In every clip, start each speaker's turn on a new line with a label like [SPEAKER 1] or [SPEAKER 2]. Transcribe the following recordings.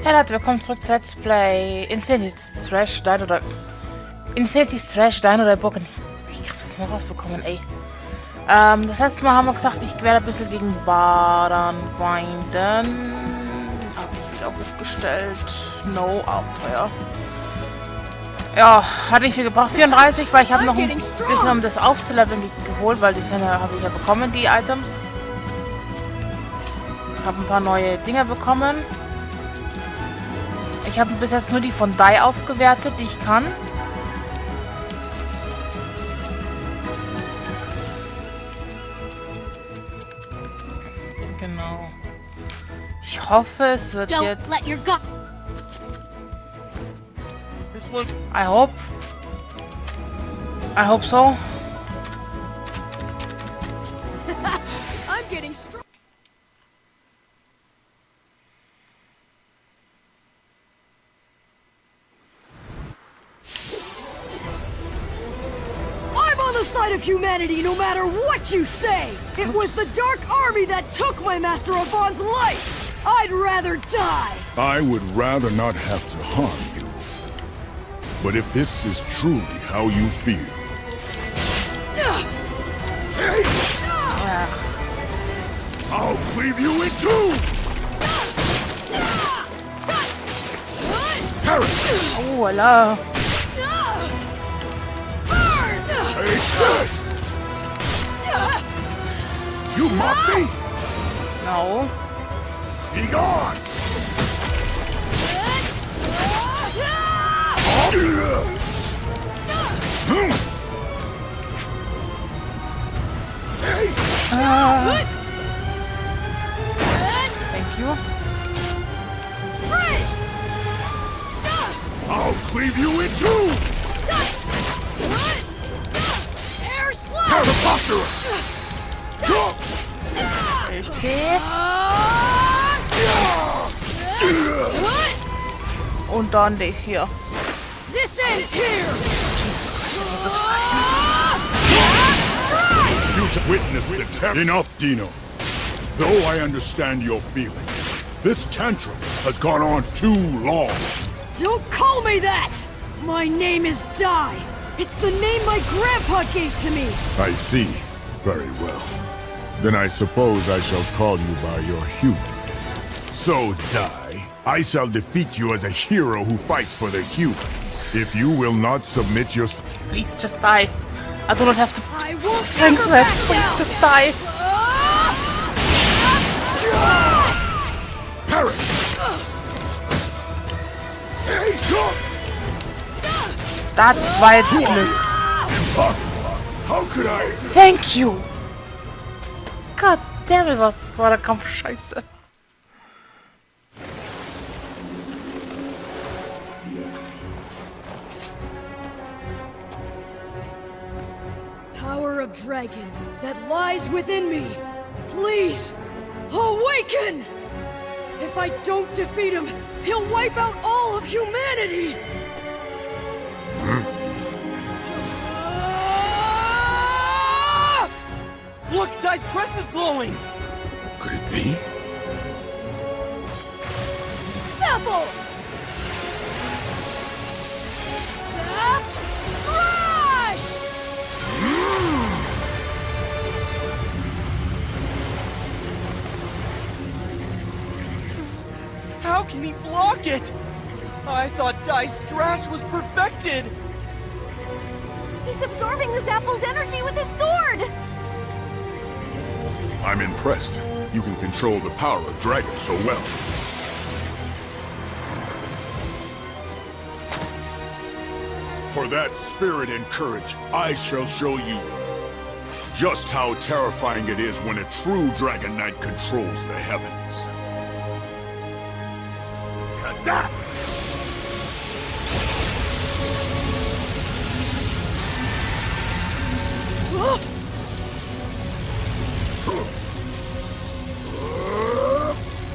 [SPEAKER 1] Hey Leute, willkommen zurück zu Let's Play Infinity Strash, dein oder Bogen. Ich hab das mal rausbekommen, ey. Das letzte Mal haben wir gesagt, ich werde ein bisschen gegen Baran grinden. Habe ich wieder hochgestellt. No Abenteuer. Ja, hat nicht viel gebraucht. 34, weil ich habe noch ein bisschen, um das aufzuleveln, geholt, weil die Szene habe ich ja bekommen, die Items. Habe ein paar neue Dinger bekommen. Ich habe bis jetzt nur die von Die aufgewertet, die ich kann. Genau. Ich hoffe, es wird jetzt... I hope so.
[SPEAKER 2] I'm getting strong. I'm on the side of humanity no matter what you say. It was the Dark Army that took my Master Avon's life. I'd rather die.
[SPEAKER 3] I would rather not have to harm you. But if this is truly how you feel... I'll cleave you in two! Parrot!
[SPEAKER 1] Oh, hello.
[SPEAKER 3] Take this! You mock me!
[SPEAKER 1] No.
[SPEAKER 3] Be gone!
[SPEAKER 1] Thank you.
[SPEAKER 3] I'll cleave you in two!
[SPEAKER 2] Air slap!
[SPEAKER 3] Preposterous!
[SPEAKER 1] Okay. Und dann das hier.
[SPEAKER 2] This ends here.
[SPEAKER 1] Das war
[SPEAKER 3] You to witness the terror. Enough, Dino. Though I understand your feelings, this tantrum has gone on too long.
[SPEAKER 2] Don't call me that! My name is Dai. It's the name my grandpa gave to me.
[SPEAKER 3] I see. Very well. Then I suppose I shall call you by your human name. So, Dai, I shall defeat you as a hero who fights for the humans. If you will not submit your...
[SPEAKER 1] Please just die. I do not have to
[SPEAKER 2] I won't
[SPEAKER 1] thank
[SPEAKER 2] ever
[SPEAKER 1] that.
[SPEAKER 2] back
[SPEAKER 1] Please
[SPEAKER 2] down.
[SPEAKER 1] just die.
[SPEAKER 3] Parrot!
[SPEAKER 1] Das war jetzt Glück.
[SPEAKER 3] Impossible! How could I...
[SPEAKER 1] Thank you. God damn it, was war der Kampf scheiße.
[SPEAKER 2] Power of dragons that lies within me. Please, awaken! If I don't defeat him, he'll wipe out all of humanity!
[SPEAKER 4] Look, Dai's crest is glowing!
[SPEAKER 3] Could it be?
[SPEAKER 2] Sapple! Sap! Strash!
[SPEAKER 4] How can he block it? I thought Dai's Strash was perfected!
[SPEAKER 5] He's absorbing this apple's energy with his sword!
[SPEAKER 3] I'm impressed. You can control the power of dragons so well. For that spirit and courage, I shall show you just how terrifying it is when a true Dragon Knight controls the heavens. Kazap!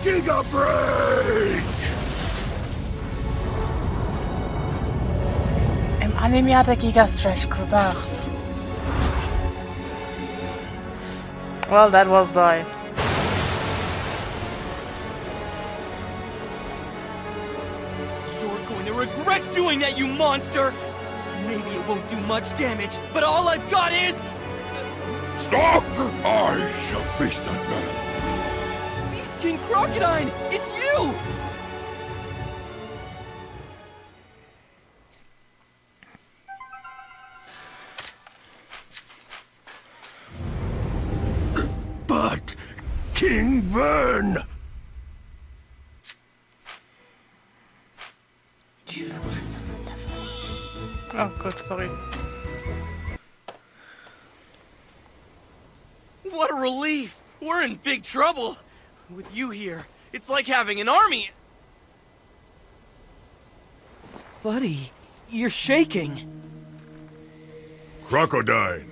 [SPEAKER 3] Giga Break!
[SPEAKER 1] Im Anime hat der Giga Strash gesagt. Well, that was Die.
[SPEAKER 4] going to regret doing that, you monster! Maybe it won't do much damage, but all I've got is...
[SPEAKER 3] Stop! I shall face that man.
[SPEAKER 4] Beast King Crocodile! It's you!
[SPEAKER 3] But King Vern!
[SPEAKER 1] Jesus Christ. Oh Gott, sorry.
[SPEAKER 4] What a relief! We're in big trouble! With you here, it's like having an army! Buddy, you're shaking.
[SPEAKER 3] Crocodile,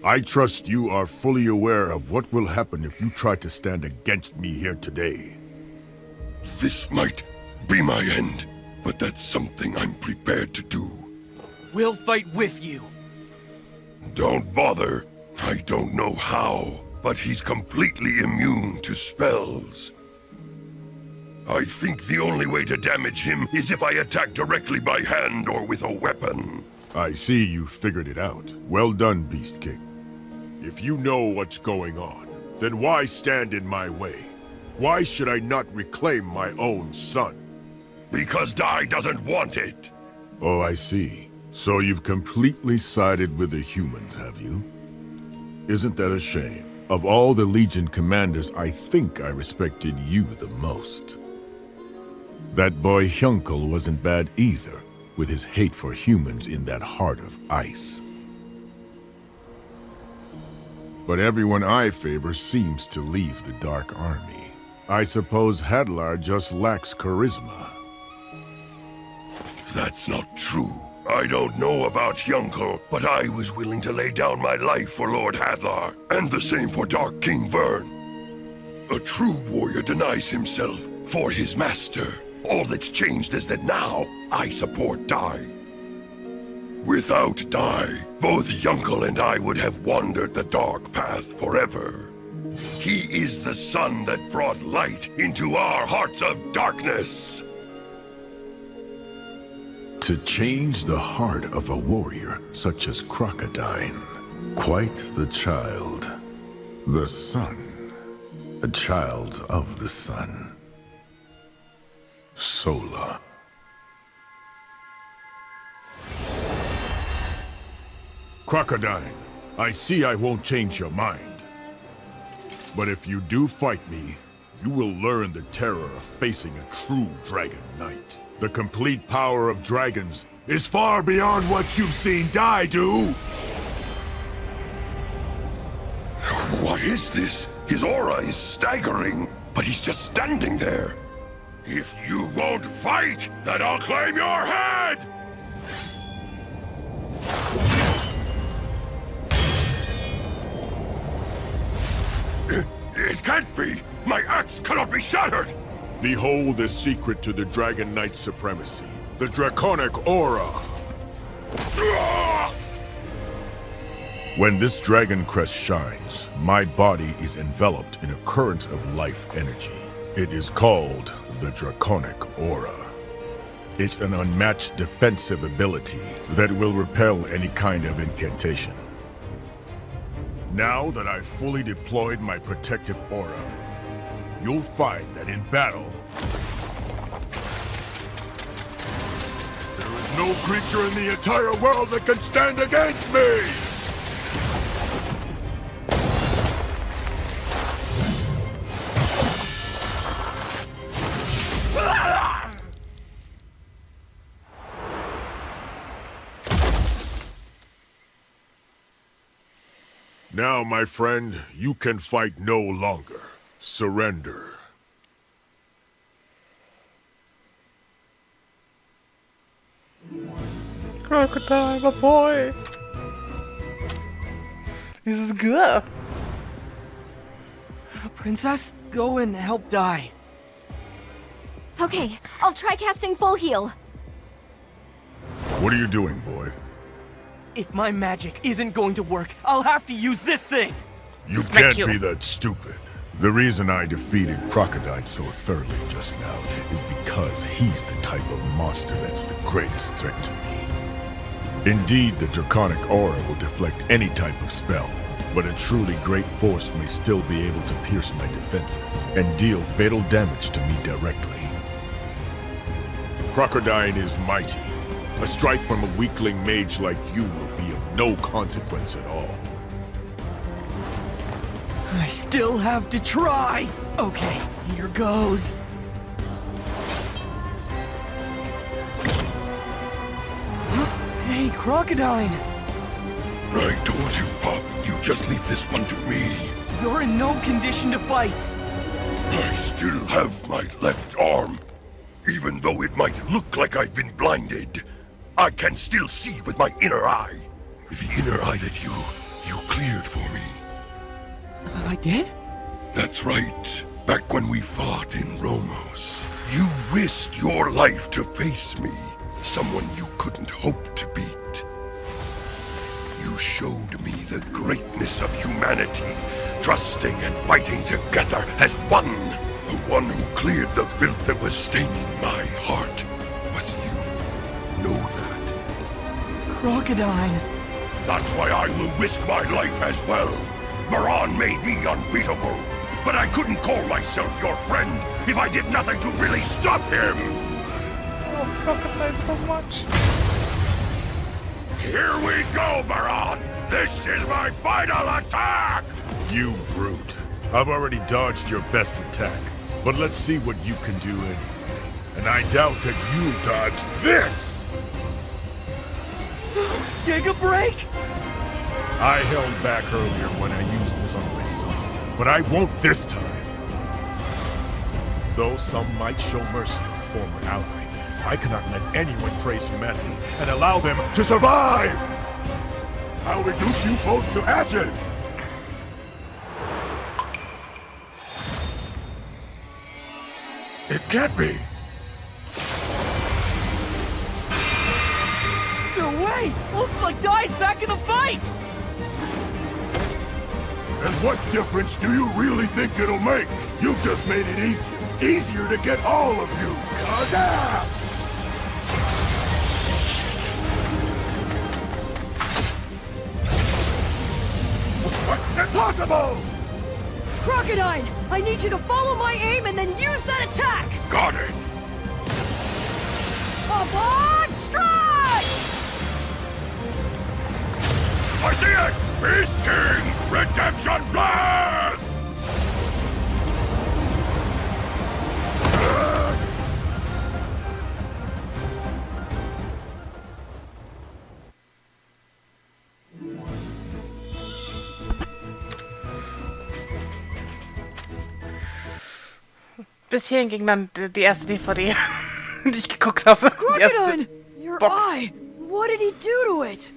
[SPEAKER 3] I trust you are fully aware of what will happen if you try to stand against me here today.
[SPEAKER 6] This might be my end, but that's something I'm prepared to do.
[SPEAKER 4] We'll fight with you.
[SPEAKER 6] Don't bother. I don't know how, but he's completely immune to spells. I think the only way to damage him is if I attack directly by hand or with a weapon.
[SPEAKER 3] I see you figured it out. Well done, Beast King. If you know what's going on, then why stand in my way? Why should I not reclaim my own son?
[SPEAKER 6] Because Dai doesn't want it.
[SPEAKER 3] Oh, I see. So you've completely sided with the humans, have you? Isn't that a shame? Of all the Legion commanders, I think I respected you the most. That boy Hyunkel wasn't bad either, with his hate for humans in that heart of ice. But everyone I favor seems to leave the Dark Army. I suppose Hadlar just lacks charisma.
[SPEAKER 6] That's not true. I don't know about Hyunkel, but I was willing to lay down my life for Lord Hadlar, and the same for Dark King Vern. A true warrior denies himself for his master. All that's changed is that now I support Dai. Without Dai, both Hyunkel and I would have wandered the dark path forever. He is the sun that brought light into our hearts of darkness.
[SPEAKER 3] To change the heart of a warrior such as Crocodile. Quite the child. The sun. A child of the sun. Sola. Crocodile, I see I won't change your mind. But if you do fight me, you will learn the terror of facing a true Dragon Knight. The complete power of dragons is far beyond what you've seen Dai do!
[SPEAKER 6] What is this? His aura is staggering, but he's just standing there. If you won't fight, then I'll claim your head! It can't be! My axe cannot be shattered!
[SPEAKER 3] Behold the secret to the Dragon Knight's supremacy. The Draconic Aura! When this dragon crest shines, my body is enveloped in a current of life energy. It is called the Draconic Aura. It's an unmatched defensive ability that will repel any kind of incantation. Now that I've fully deployed my protective aura, you'll find that in battle, there is no creature in the entire world that can stand against me! Now, my friend, you can fight no longer. Surrender.
[SPEAKER 1] Crocodile, my boy. This is good.
[SPEAKER 4] Princess, go and help Dai.
[SPEAKER 5] Okay, I'll try casting full heal.
[SPEAKER 3] What are you doing, boy?
[SPEAKER 4] If my magic isn't going to work, I'll have to use this thing!
[SPEAKER 3] You
[SPEAKER 1] Smack
[SPEAKER 3] can't
[SPEAKER 1] you.
[SPEAKER 3] be that stupid. The reason I defeated Crocodile so thoroughly just now is because he's the type of monster that's the greatest threat to me. Indeed, the Draconic Aura will deflect any type of spell, but a truly great force may still be able to pierce my defenses and deal fatal damage to me directly. Crocodile is mighty. A strike from a weakling mage like you will be of no consequence at all.
[SPEAKER 4] I still have to try. Okay, here goes. Hey, Crocodile!
[SPEAKER 6] I told you, Pop, you just leave this one to me.
[SPEAKER 4] You're in no condition to fight.
[SPEAKER 6] I still have my left arm. Even though it might look like I've been blinded, I can still see with my inner eye. The inner eye that you cleared for me.
[SPEAKER 4] I did?
[SPEAKER 6] That's right. Back when we fought in Romos, you risked your life to face me, someone you couldn't hope to beat. You showed me the greatness of humanity, trusting and fighting together as one. The one who cleared the filth that was staining my heart was you. Know that.
[SPEAKER 4] Crocodile.
[SPEAKER 6] That's why I will risk my life as well. Baran may be unbeatable, but I couldn't call myself your friend if I did nothing to really stop him.
[SPEAKER 1] Oh, Crocodile so much.
[SPEAKER 6] Here we go, Baran! This is my final attack!
[SPEAKER 3] You brute. I've already dodged your best attack, but let's see what you can do anyway. And I doubt that you'll dodge this!
[SPEAKER 4] Take a break!
[SPEAKER 3] I held back earlier when I used this on my son, but I won't this time. Though some might show mercy on a former ally, I cannot let anyone praise humanity and allow them to survive! I'll reduce you both to ashes! It can't be!
[SPEAKER 4] No way! Looks like Dai's back in the fight!
[SPEAKER 3] And what difference do you really think it'll make? You've just made it easier. Easier to get all of you! Kazam! Impossible!
[SPEAKER 2] Crocodile, I need you to follow my aim and then use that attack!
[SPEAKER 6] Got it!
[SPEAKER 2] Avant strike!
[SPEAKER 6] I see it! Beast King! Redemption Blast!
[SPEAKER 1] Bis hierhin ging dann die erste DVD, die ich geguckt habe. Die erste
[SPEAKER 2] Crocodile! Your
[SPEAKER 1] Box.
[SPEAKER 2] eye! What did he do to it?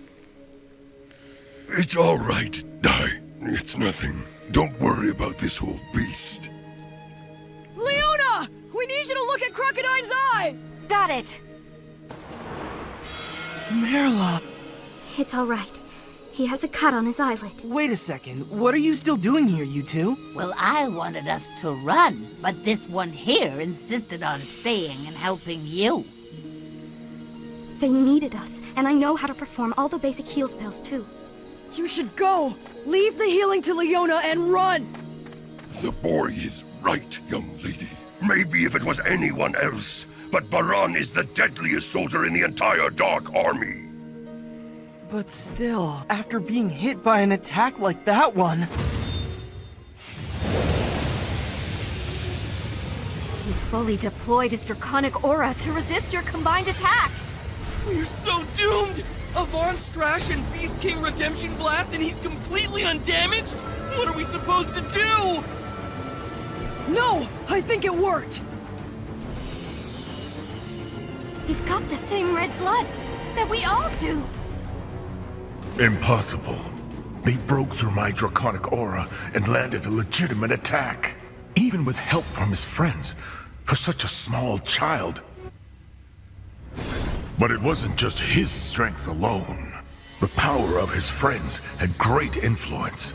[SPEAKER 6] It's all right, Dai. It's nothing. Don't worry about this old beast.
[SPEAKER 2] Leona! We need you to look at Crocodile's eye!
[SPEAKER 5] Got it.
[SPEAKER 4] Merla,
[SPEAKER 7] It's all right. He has a cut on his eyelid.
[SPEAKER 4] wait a second. What are you still doing here, you two?
[SPEAKER 8] Well, I wanted us to run, but this one here insisted on staying and helping you.
[SPEAKER 7] They needed us, and I know how to perform all the basic heal spells too.
[SPEAKER 2] You should go! Leave the healing to Leona and run!
[SPEAKER 6] The boy is right, young lady. Maybe if it was anyone else, but Baran is the deadliest soldier in the entire Dark Army.
[SPEAKER 4] But still, after being hit by an attack like that one...
[SPEAKER 5] He fully deployed his draconic aura to resist your combined attack.
[SPEAKER 4] We're so doomed! Avant Strash and Beast King Redemption Blast and he's completely undamaged? What are we supposed to do?
[SPEAKER 2] No! I think it worked!
[SPEAKER 7] He's got the same red blood that we all do.
[SPEAKER 3] Impossible. They broke through my draconic aura and landed a legitimate attack. Even with help from his friends. For such a small child. But it wasn't just his strength alone. The power of his friends had great influence.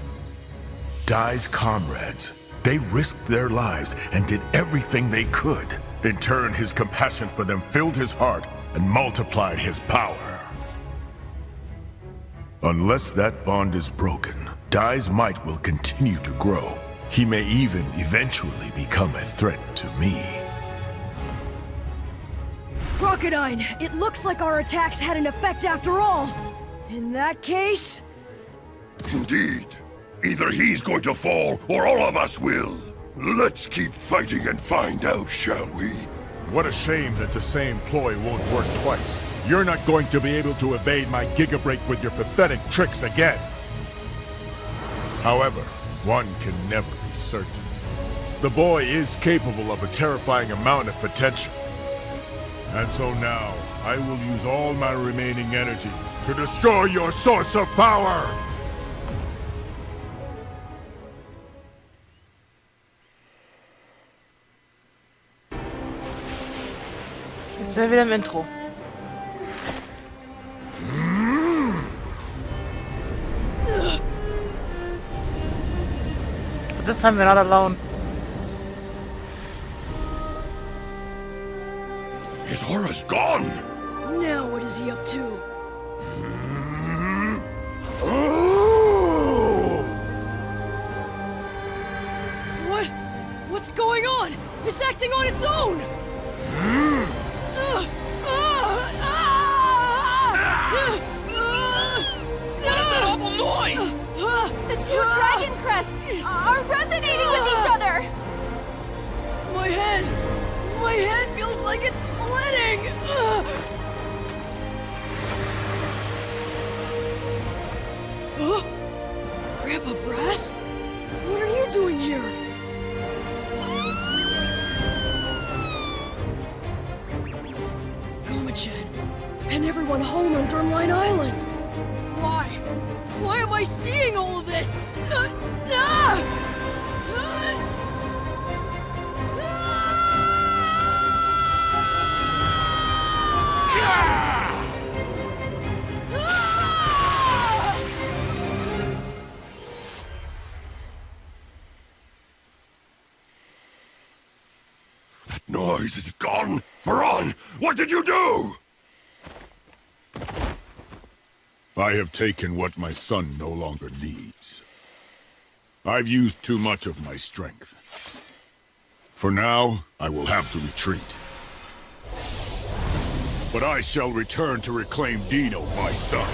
[SPEAKER 3] Dai's comrades, They risked their lives and did everything they could. In turn, his compassion for them filled his heart and multiplied his power. Unless that bond is broken, Dai's might will continue to grow. He may even eventually become a threat to me.
[SPEAKER 2] Crocodile, it looks like our attacks had an effect after all. In that case...
[SPEAKER 6] Indeed. Either he's going to fall, or all of us will. Let's keep fighting and find out, shall we?
[SPEAKER 3] What a shame that the same ploy won't work twice. You're not going to be able to evade my Giga Break with your pathetic tricks again. However, one can never be certain. The boy is capable of a terrifying amount of potential. And so now, I will use all my remaining energy to destroy your source of power!
[SPEAKER 1] Jetzt sind wir wieder im Intro. This time we're not alone.
[SPEAKER 6] His aura's gone!
[SPEAKER 2] Now what is he up to? What? What's going on? It's acting on its own!
[SPEAKER 4] What is that awful noise?
[SPEAKER 5] The two dragon crests are resonating with each other!
[SPEAKER 2] My head feels like it's splitting! Huh? Grandpa Brass? What are you doing here? Goma-chan, and everyone home on Drumline Island. Why? Why am I seeing all of this?
[SPEAKER 6] That noise is gone! Baran, what did you do?
[SPEAKER 3] I have taken what my son no longer needs. I've used too much of my strength. For now, I will have to retreat. But I shall return to reclaim Dino, my son.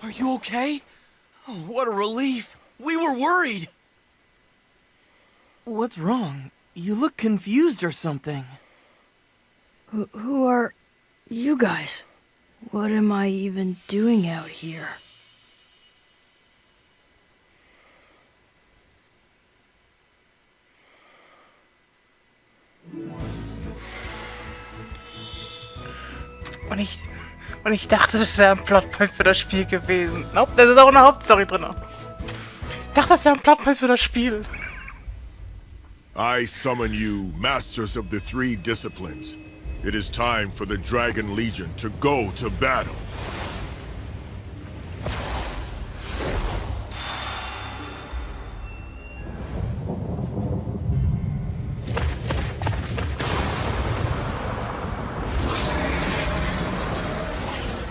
[SPEAKER 4] Are you okay? Oh, what a relief. We were worried. What's wrong? You look confused or something.
[SPEAKER 2] Who are you guys? What am I even doing out here?
[SPEAKER 1] Und ich dachte, das wäre ein Plotpoint für das Spiel gewesen. Nope, das ist auch eine Hauptstory drin. Ich dachte, das wäre ein Plotpoint für das Spiel.
[SPEAKER 3] I summon you, masters of the three disciplines. It is time for the Dragon Legion to go to battle.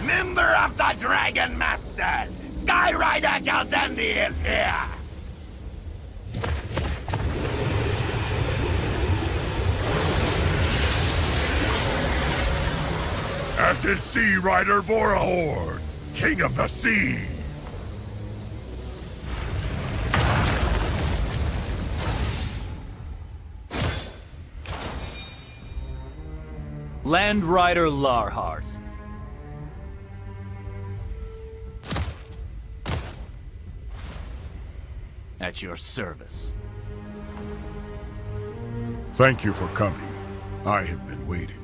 [SPEAKER 9] Member of the Dragon Masters, Skyrider Galdendi is here!
[SPEAKER 6] As is Sea Rider Borahorn, King of the Sea!
[SPEAKER 10] Land Rider Larhart. At your service.
[SPEAKER 3] Thank you for coming. I have been waiting.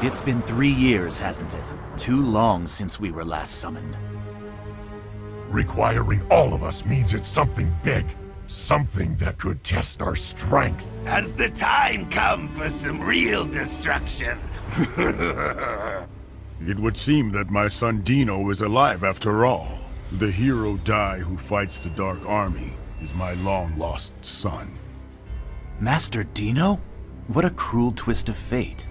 [SPEAKER 10] It's been 3 years, hasn't it? Too long since we were last summoned.
[SPEAKER 6] Requiring all of us means it's something big. Something that could test our strength.
[SPEAKER 9] Has the time come for some real destruction?
[SPEAKER 3] It would seem that my son Dino is alive after all. The hero Dai who fights the Dark Army is my long-lost son.
[SPEAKER 10] Master Dino? What a cruel twist of fate.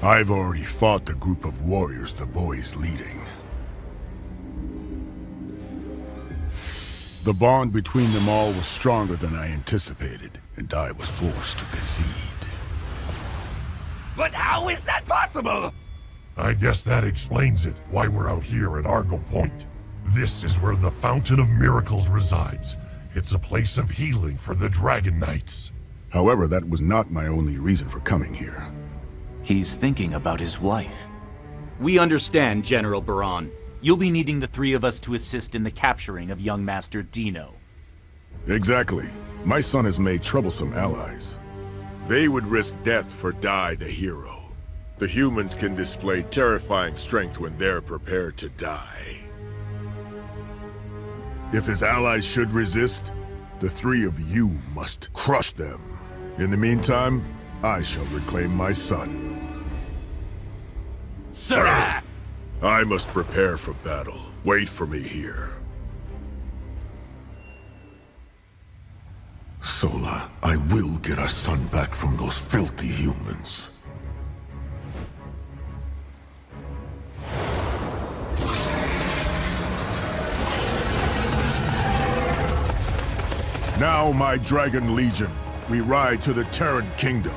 [SPEAKER 3] I've already fought the group of warriors the boy is leading. The bond between them all was stronger than I anticipated, and I was forced to concede.
[SPEAKER 9] But how is that possible?
[SPEAKER 6] I guess that explains it, why we're out here at Argo Point. This is where the Fountain of Miracles resides. It's a place of healing for the Dragon Knights.
[SPEAKER 3] However, that was not my only reason for coming here.
[SPEAKER 10] He's thinking about his wife. We understand, General Baran. You'll be needing the three of us to assist in the capturing of young Master Dino.
[SPEAKER 3] Exactly. My son has made troublesome allies. They would risk death for Dai the hero. The humans can display terrifying strength when they're prepared to die. If his allies should resist, the three of you must crush them. In the meantime, I shall reclaim my son.
[SPEAKER 9] Sir!
[SPEAKER 3] I must prepare for battle. Wait for me here. Sola, I will get our son back from those filthy humans. Now, my Dragon Legion, we ride to the Terran Kingdom.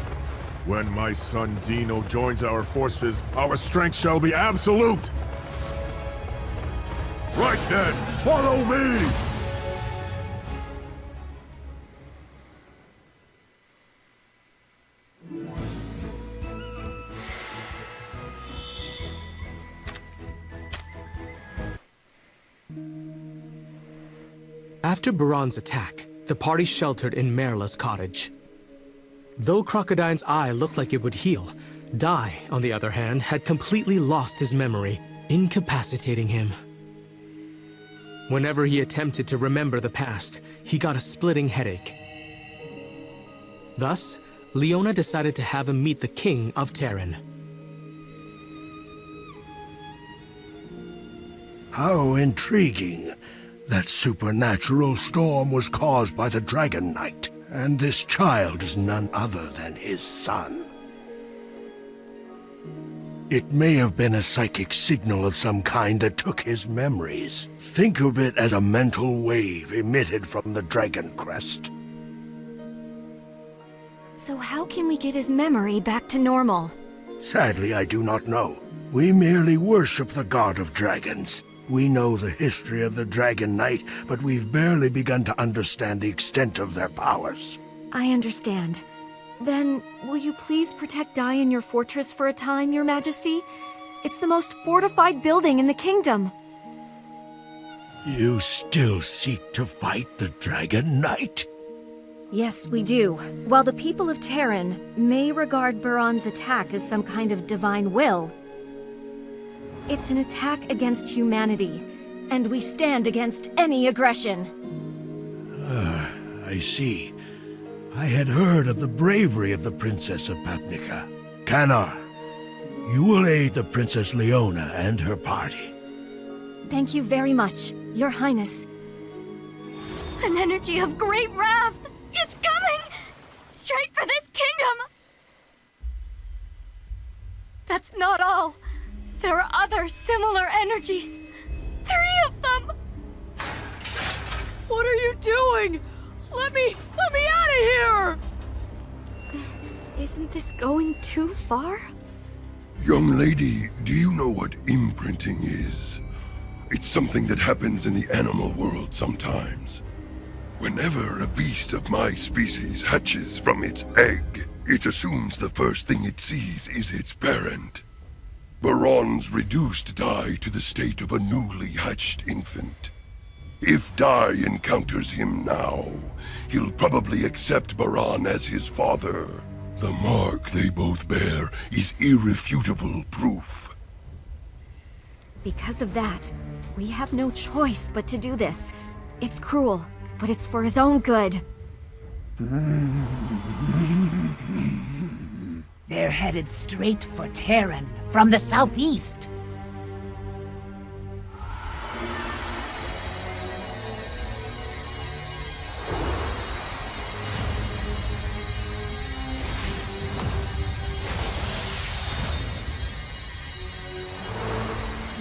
[SPEAKER 3] When my son Dino joins our forces, our strength shall be absolute! Right then, follow me!
[SPEAKER 11] After Baran's attack, the party sheltered in Merla's cottage. Though Crocodine's eye looked like it would heal, Dai, on the other hand, had completely lost his memory, incapacitating him. Whenever he attempted to remember the past, he got a splitting headache. Thus, Leona decided to have him meet the king of Terran.
[SPEAKER 12] How intriguing. That supernatural storm was caused by the Dragon Knight, and this child is none other than his son. It may have been a psychic signal of some kind that took his memories. Think of it as a mental wave emitted from the Dragon Crest.
[SPEAKER 7] So how can we get his memory back to normal?
[SPEAKER 12] Sadly, I do not know. We merely worship the god of dragons. We know the history of the Dragon Knight, but we've barely begun to understand the extent of their powers.
[SPEAKER 7] I understand. Then, will you please protect Dai in your fortress for a time, Your Majesty? It's the most fortified building in the kingdom.
[SPEAKER 12] You still seek to fight the Dragon Knight?
[SPEAKER 7] Yes, we do. While the people of Terran may regard Baran's attack as some kind of divine will, it's an attack against humanity, and we stand against any aggression.
[SPEAKER 12] I see. I had heard of the bravery of the Princess of Papnica. Kanar, you will aid the Princess Leona and her party.
[SPEAKER 7] Thank you very much, Your Highness.
[SPEAKER 5] An energy of great wrath! It's coming! Straight for this kingdom! That's not all. There are other similar energies. 3 of them!
[SPEAKER 2] What are you doing? Let me out of here!
[SPEAKER 5] Isn't this going too far?
[SPEAKER 6] Young lady, do you know what imprinting is? It's something that happens in the animal world sometimes. Whenever a beast of my species hatches from its egg, it assumes the first thing it sees is its parent. Baran's reduced Dai to the state of a newly hatched infant. If Dai encounters him now, he'll probably accept Baran as his father. The mark they both bear is irrefutable proof.
[SPEAKER 7] Because of that, we have no choice but to do this. It's cruel, but it's for his own good.
[SPEAKER 8] They're headed straight for Terran from the southeast.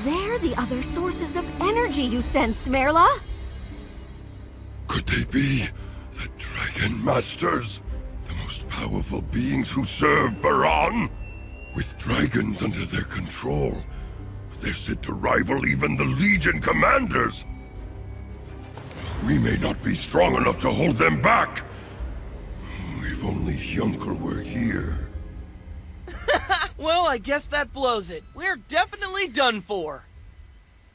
[SPEAKER 7] They're the other sources of energy you sensed, Merla.
[SPEAKER 6] Could they be the Dragon Masters? The most powerful beings who serve Baran? With dragons under their control, they're said to rival even the Legion commanders. We may not be strong enough to hold them back. If only Yunkel were here.
[SPEAKER 4] Well, I guess that blows it. We're definitely done for.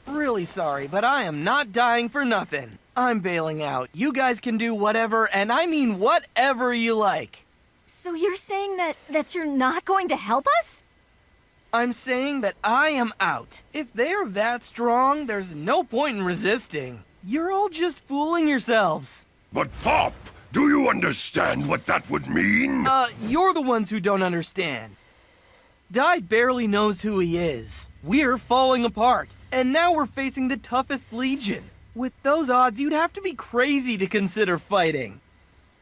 [SPEAKER 4] Really sorry, but I am not dying for nothing. I'm bailing out. You guys can do whatever, and I mean whatever you like.
[SPEAKER 7] So you're saying that you're not going to help us?
[SPEAKER 4] I'm saying that I am out. If they're that strong, there's no point in resisting. You're all just fooling yourselves.
[SPEAKER 6] But Pop, do you understand what that would mean?
[SPEAKER 4] You're the ones who don't understand. Dai barely knows who he is. We're falling apart, and now we're facing the toughest Legion. With those odds, you'd have to be crazy to consider fighting.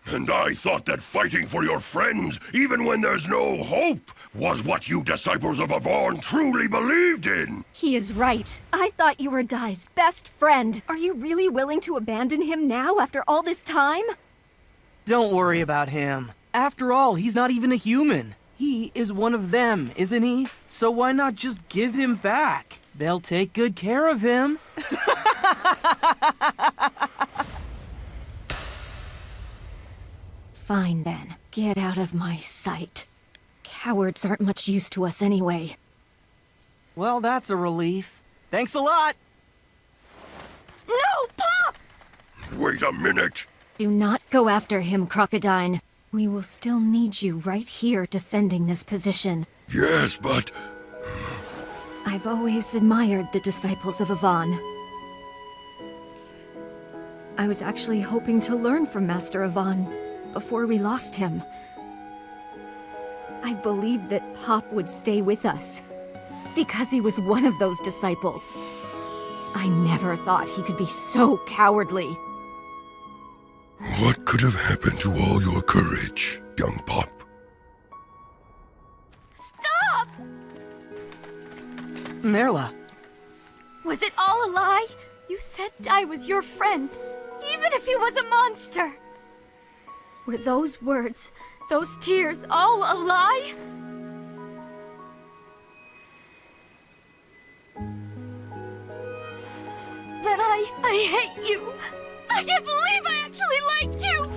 [SPEAKER 6] And I thought that fighting for your friends, even when there's no hope, was what you disciples of Avon truly believed in.
[SPEAKER 7] He is right. I thought you were Dai's best friend. Are you really willing to abandon him now after all this time?
[SPEAKER 4] Don't worry about him. After all, he's not even a human. He is one of them, isn't he? So why not just give him back? They'll take good care of him.
[SPEAKER 7] Fine then. Get out of my sight. Cowards aren't much use to us anyway.
[SPEAKER 4] Well, that's a relief. Thanks a lot!
[SPEAKER 7] No, Pop!
[SPEAKER 6] Wait a minute.
[SPEAKER 7] Do not go after him, Crocodine. We will still need you right here defending this position.
[SPEAKER 6] Yes, but...
[SPEAKER 7] I've always admired the disciples of Avon. I was actually hoping to learn from Master Avon before we lost him. I believed that Pop would stay with us, because he was one of those disciples. I never thought he could be so cowardly.
[SPEAKER 6] What could have happened to all your courage, young Pop?
[SPEAKER 5] Stop!
[SPEAKER 4] Merla.
[SPEAKER 5] Was it all a lie? You said Dai was your friend, even if he was a monster. Were those words, those tears, all a lie? Then I hate you. I can't believe I actually liked you.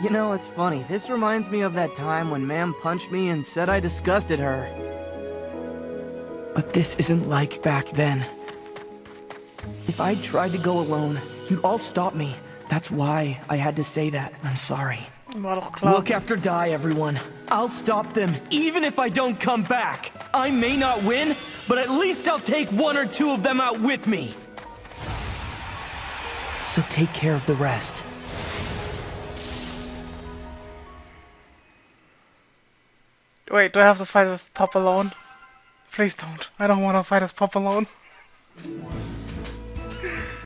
[SPEAKER 4] You know, it's funny. This reminds me of that time when Ma'am punched me and said I disgusted her. But this isn't like back then. If I'd tried to go alone, you'd all stop me. That's why I had to say that. I'm sorry. Look after Dai, everyone. I'll stop them, even if I don't come back. I may not win, but at least I'll take one or two of them out with me. So take care of the rest.
[SPEAKER 1] Wait, do I have to fight with Pop alone? Please don't. I don't want to fight as Pop alone.